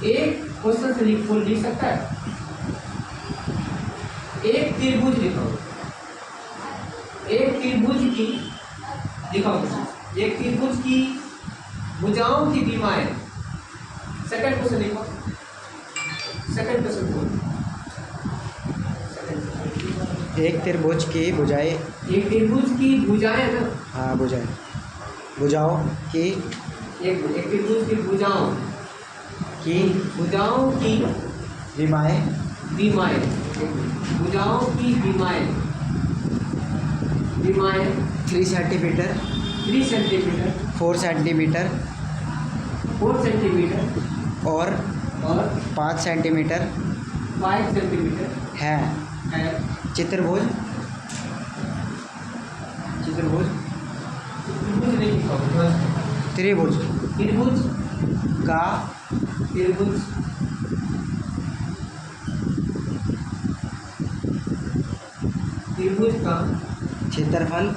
एक क्वेश्चन से लिख सकता है। एक त्रिभुज लिखो, एक त्रिभुज की लिखो, एक त्रिभुज की भुजाओं की विमाएं। सेकंड क्वेश्चन लिखो, सेकंड क्वेश्चन बोल। एक त्रिभुज की भुजाएं, एक त्रिभुज की भुजाएं ना। हाँ भुजाएं, भुजाओं की, एक त्रिभुज की भुजाओं की भुजाओं की विमाएं, विमाएं, भुजाओं की विमाएं, विमाएं 3 सेंटीमीटर, 3 सेंटीमीटर, 4 सेंटीमीटर 4 सेंटीमीटर और और 5 सेंटीमीटर 5 सेंटीमीटर है। है। चित्रभुज, चित्रभुज त्रिभुज नहीं लिखा, त्रिभुज त्रिभुज का त्रिभुज त्रिभुज का क्षेत्रफल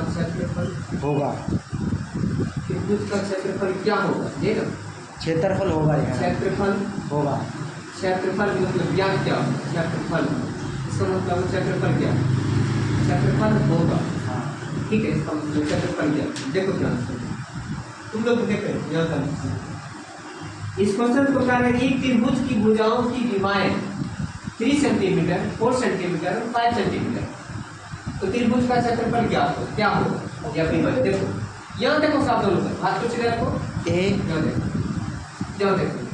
क्षेत्रफल होगा, त्रिभुज का क्षेत्रफल क्या होगा, ये ना क्षेत्रफल होगा यहाँ क्षेत्रफल होगा। क्षेत्रफल मतलब ज्ञान क्या होगा, क्षेत्रफल इसका मतलब क्षेत्रफल क्या है, क्षेत्रफल होगा। हाँ ठीक है, इसका मतलब क्षेत्रफल क्या है। देखो ध्यान से तुम लोग देखो यहाँ का इस क्वेश्चन को क्या है, एक त्रिभुज की भुजाओं की विमाएं 3 सेंटीमीटर 4 सेंटीमीटर और 5 सेंटीमीटर। तो त्रिभुज का क्षेत्रफल क्या होगा या विमाएं। देखो यहाँ देखो साफ दोनों पर हाथ को सीधे रखो, ए, यहाँ देखो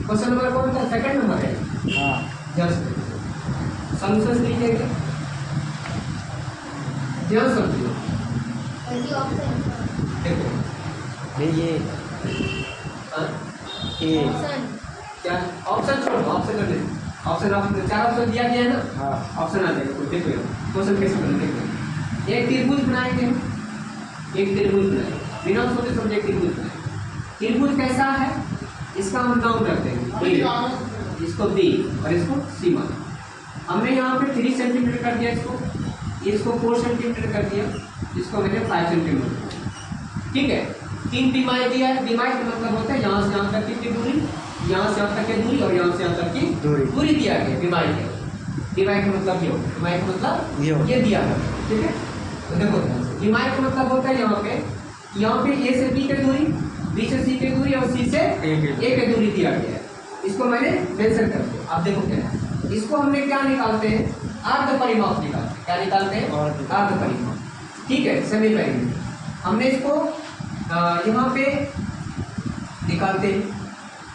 क्वेश्चन नंबर कौन सा, सेकंड नंबर है। हाँ जस्ट सॉल्यूशन लिखेंगे, ध्यान समझिए। देखो ये हाँ? ए, क्या ऑप्शन छोड़ो, ऑप्शन कर दे, ऑप्शन आपने 4 ऑप्शन दिया गया है ना। हाँ ऑप्शन आ जाएगा, कोई देखो क्वेश्चन कैसे करना। देखो एक त्रिभुज बनाएंगे, एक त्रिभुज बनाएंगे, बिना सोचे समझे एक त्रिभुज बनाएंगे। त्रिभुज कैसा है, इसका हम नाम रखते हैं बी, इसको बी और इसको सी माना। हमने यहाँ पे 3 सेंटीमीटर कर दिया, इसको 4 सेंटीमीटर कर दिया, इसको मैंने 5 सेंटीमीटर। ठीक है, 3 विमाएं दिया है। विमाएं का मतलब होता है यहाँ से यहाँ तक की दूरी, यहाँ से यहाँ तक की दूरी और यहाँ से यहाँ तक की दूरी दिया गया विमाएं के। विमाएं का मतलब ये होगा, विमाएं का मतलब ये दिया है। ठीक है, तो देखो विमाएं का मतलब होता है यहाँ पे ए से बी की दूरी, बी से सी की दूरी और सी से ए की दूरी दिया गया है। इसको मैंने मेंशन कर दिया। अब देखो क्या है, इसको हमने क्या निकालते हैं, अर्ध परिमाप निकालते हैं। क्या निकालते हैं, अर्ध परिमाप। ठीक है, सेमी पेरीमीटर हमने इसको यहाँ पे निकालते हैं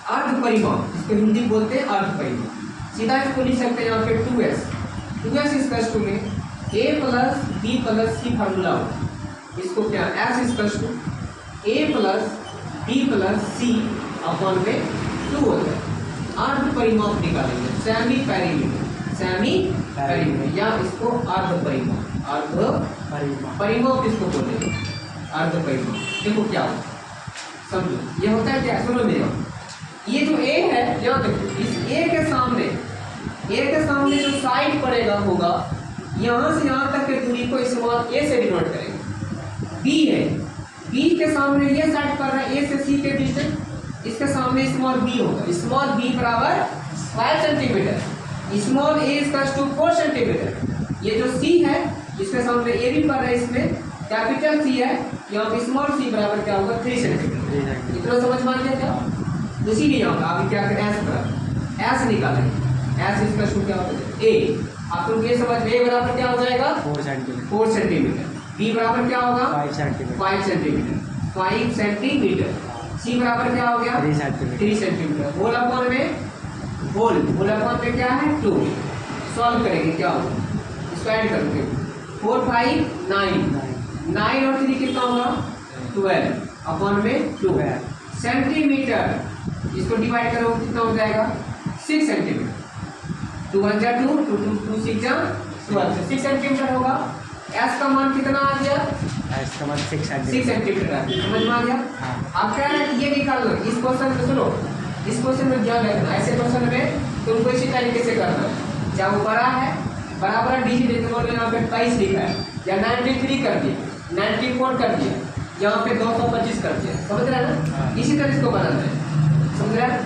अर्ध परिमाप, इसको हिंदी बोलते हैं अर्ध परिमाप। सीधा इसको लिख सकते हैं यहाँ पे 2s इक्वल्स टू में a plus b plus c formula होगा। इसको क्या s equals to a plus b plus c upon में 2 होता है। अर्ध परिमाप निकालेंगे, सेमी पेरीमीटर, सेमी पेरीमीटर या इसको अर्ध परिमाप, अर्ध परिमाप इसको बोलेंगे, अर्ध परिमाप। देखो क्या होगा, समझो ये होता है क्या, सुनो मेरे ये जो a है, यहाँ देखो इस a के सामने जो साइड पड़ेगा होगा, यहाँ से यहाँ तक की दूरी को स्मॉल a से डिनोट करेंगे। b है, b के सामने ये साइड पर है a से c के डिस्टेंस, इसके सामने स्मॉल b होगा। स्मॉल b बराबर 5 centimetre, small a equals to 4 centimetre. ये जो c है इसके सामने a भी पड़ रहा है, इसमें कैपिटल C है, यहाँ पे स्मॉल c बराबर क्या होगा 3 सेंटीमीटर। इतना समझ में आ गया क्या, इसीलिए होगा। अभी क्या करें, s बराबर s निकालेंगे, s इक्वल्स टू क्या होगा a। आप लोग ये समझ a बराबर क्या हो जाएगा 4 सेंटीमीटर, b बराबर क्या होगा 5 सेंटीमीटर, 5 सेंटीमीटर। c बराबर क्या हो गया 3 सेंटीमीटर। होल अपॉन में होल अपॉन में क्या है 2। सॉल्व करेंगे क्या होगा, इसको ऐड करोगे 4 5 9 और 3 कितना होगा 12 अपॉन में 2 सेंटीमीटर। इसको डिवाइड करो कितना हो जाएगा 6 सेंटीमीटर। 2 1 जा 2 2 6 जा 12, 6 सेंटीमीटर होगा। s का मान कितना आ गया, 6 सेंटीमीटर आ गया। समझ में आ गया। आप क्या है ये निकाल लो। इस क्वेश्चन में सुनो, इस क्वेश्चन में ध्यान रखना, ऐसे क्वेश्चन में तुमको इसी तरीके से करना है। चाहे वो बड़ा है, बराबर डिजिट यहाँ पे 22 लिखा है, या 93 कर दिया, 94 कर दिया, यहाँ पे 225 कर दिया। समझ रहे हैं ना, इसी तरह इसको बनाना है। समझ रहे हैं।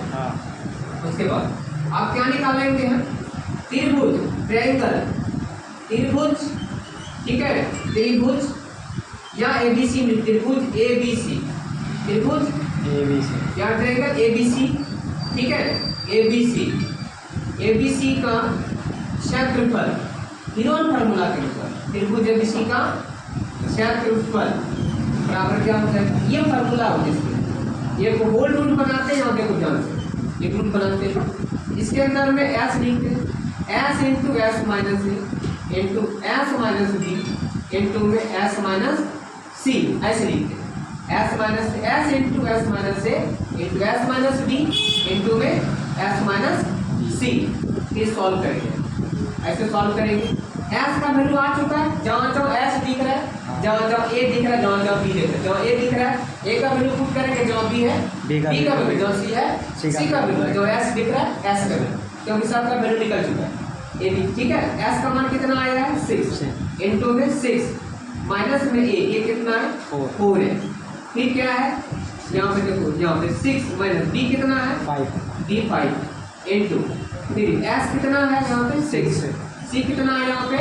उसके बाद आप क्या निकालेंगे हम, त्रिभुज, ट्रायंगल, त्रिभुज, ठीक है, त्रिभुज या एबीसी में, त्रिभुज एबीसी, त्रिभुज ABC या ट्रायंगल एबीसी, ठीक है, एबीसी, एबीसी का क्षेत्रफल तीनों फार्मूला के अनुसार, त्रिभुज एबीसी का क्षेत्रफल बराबर क्या होता है, ये फार्मूला होता है इसमें, ये को होल रूट बनाते हैं, यहाँ पे कुछ ध्यान से एक रूट बनाते हैं, इसके अंदर में एस लिखते हैं, S into S minus A into S minus B into में एस माइनस सी, ऐसे लिखते हैं, S minus S into S minus A into S minus B into में एस माइनस सी, ये सॉल्व करेंगे, ऐसे सॉल्व करेंगे। एस का वैल्यू आ चुका है, जहाँ जहाँ एस दिख रहा है, जहाँ जहाँ ए दिख रहा है, जहाँ जहाँ बी दिख रहा है, जहाँ ए दिख रहा है ए का वैल्यू पुट करेंगे, जहाँ बी है बी का वैल्यू, जहाँ सी है सी का वैल्यू, जो एस दिख रहा है एस का वैल्यू, क्योंकि सबका वैल्यू निकल चुका है ए बी, ठीक है। एस का मान कितना आया है 6 इंटू में 6 माइनस में ए कितना है 4 है, फिर क्या है यहाँ पे देखो, यहाँ पे 6 माइनस बी कितना है 5 डी 5 इंटू फिर एस कितना है यहाँ पे 6, सी कितना है यहाँ पे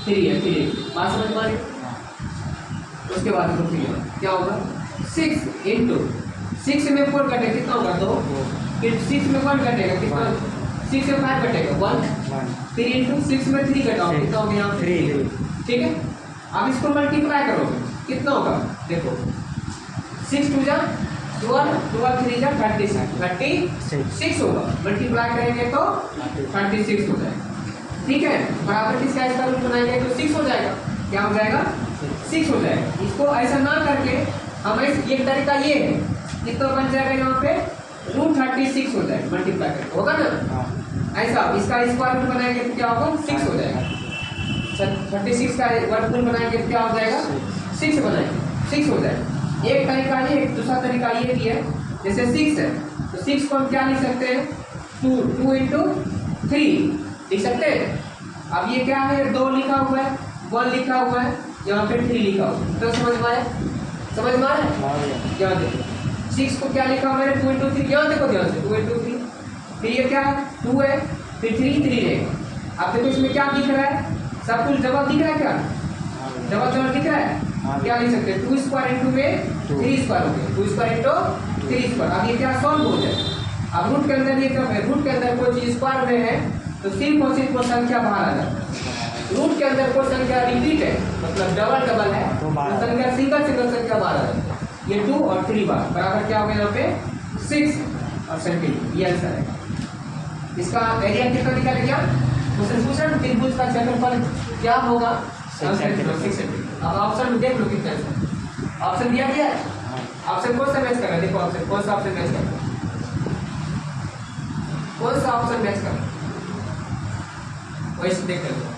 3 है, 3 बात समझ में आ रही। उसके बाद देखो क्या होगा 6 इंटू 6 में 4 कटेगा कितना होगा 2, फिर 6 में 1 कटेगा कितना, 6 में 5 कटेगा 1, फिर इंटू 6 में 3 घटाओ कितना होगा यहाँ 3, ठीक है। अब इसको मल्टीप्लाई करोगे कितना होगा, देखो 6 2 जा 12, 12 3 जा 36 होगा, मल्टीप्लाई करेंगे तो 36 हो जाएगा, ठीक है। बराबर किसका इसका रूट बनाएंगे तो 6 हो जाएगा, क्या हो जाएगा 6 हो जाएगा। इसको ऐसा ना करके हम ये तरीका ये है, कितना बन जाएगा यहाँ पे रूट 36 हो जाएगा, मल्टीप्लाई करके होगा ना, ऐसा इसका स्क्वायर रूट बनाएंगे तो क्या होगा 6 हो जाएगा, 36 का वर्गमूल बनाएंगे तो क्या हो जाएगा 6 बनाएंगे 6 हो जाएगा। एक तरीका ये, एक दूसरा तरीका ये भी है, जैसे 6 है तो 6 को हम क्या लिख सकते हैं 2 इंटू 3 लिख सकते हैं। अब ये क्या है 2 लिखा हुआ है, 1 लिखा हुआ है, यहाँ पे 3 लिखा हुआ है, तो समझ में आया, समझ में आ रहा है। यहाँ देखो 6 को क्या लिखा हुआ है 2 इंटू 3, यहाँ देखो ध्यान से 2 इंटू 3, फिर ये क्या है 2 है, फिर 3 रहेगा। अब देखो इसमें क्या दिख रहा है, सब कुछ जवाब दिख रहा है, क्या जवाब दिख रहा है, क्या लिख सकते हैं 2 स्क्वायर इंटू में 3 स्क्वायर हो गया, 2 स्क्वायर इंटू 3 स्क्वायर। अब ये क्या सॉल्व हो जाए, अब रूट के अंदर ये क्या है, रूट के अंदर कोई चीज स्क्वायर में है तो सिर्फ और सिर्फ वो संख्या बाहर आ जाता है, रूट के अंदर कोई संख्या रिपीट है मतलब डबल है तो संख्या सिंगल संख्या बाहर आ जाती है, ये 2 और 3 बार बराबर क्या होगा यहाँ पे 6 और 7, ये आंसर है। इसका एरिया कितना निकल गया, क्वेश्चन पूछा ना त्रिभुज का क्षेत्रफल क्या होगा 6 सेंटीमीटर। अब ऑप्शन में देख लो कितना है, ऑप्शन दिया गया है, ऑप्शन कौन सा मैच कर रहा है, देखो ऑप्शन कौन सा ऑप्शन मैच कर रहा है, कौन सा ऑप्शन मैच कर रहा है वैसे देख लो।